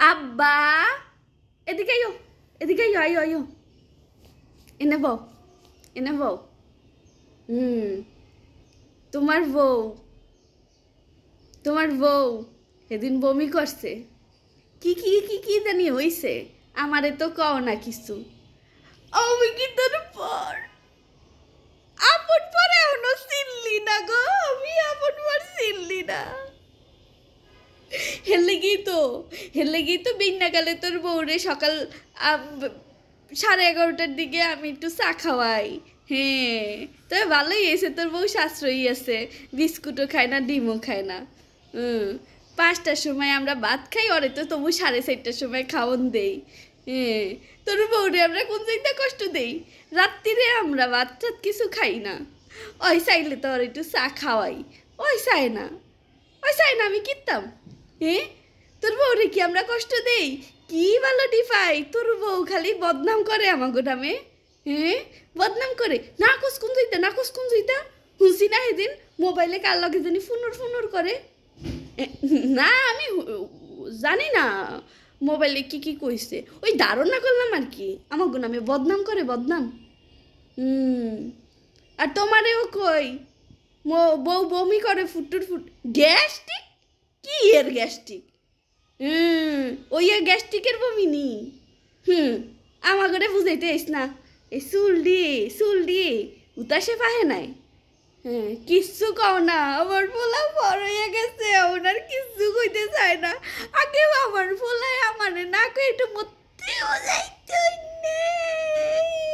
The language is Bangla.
আব্বা এদিকে আইও, এদিকে আইও, আইও আইও, এনে বউ, এনে বউ। তোমার বউ, তোমার বউ সেদিন বমি করছে। কি কি কি কি জানি হইছে, আমারে তো কও না কিছু। আমি কি তোর পর আপন পরে এখনো চিনলি না গো, আমি আপন পর চিনলি না। হেলেগেই তো বিন্যাকালে তোর বউরে সকাল 11:30টার দিকে আমি একটু চা খাওয়াই। হ্যাঁ, তবে ভালোই এসে তোর বউ সাশ্রয়ী আছে, বিস্কুটও খায় না, ডিমও খায় না। 5টার সময় আমরা ভাত খাই, ওরে তো তবু 4:30টার সময় খাওয়ন দেই। হ্যাঁ, তোর বউরে আমরা কোন চিন্তা কষ্ট দেই, রাত্রিরে আমরা ভাত টাত কিছু খাই না। ওই চাইলে তো ওর একটু চা খাওয়াই, ওই চায় না, ওই চাই না আমি কিনতাম। হ্যাঁ, তোর বউরে কি আমরা কষ্ট দেই? কি ভালো ডিফাই, তোর বউ খালি বদনাম করে আমাগো নামে। হ্যাঁ, বদনাম করে, না কোস কোন জইতা, না কোস কোন জইতা। শুনছি না সেদিন মোবাইলে কার লগে জানি ফুনুর ফুনুর করে। না আমি জানি না মোবাইলে কি কি কইছে, ওই ধারণা করলাম আর কি, আমাগো নামে বদনাম করে, বদনাম। আর তোমারেও কই, বউ বমি করে ফুটুর ফুট, গ্যাস্ট্রিক, কি এর গ্যাস্ট্রিক? ওই গ্যাস্ট্রিকের বমি নি। আমার করে বুঝাইতে আইস না, এই চুল দিয়ে উতাসে পাহে নাই। হ্যাঁ, কিচ্ছু কও না, আমার পোলা বড় হয়ে গেছে, ওনার কিচ্ছু কইতে চায় না। আগে আমার পোলায় আমারে না কই একটু মধ্যে বুঝাইতে নেই।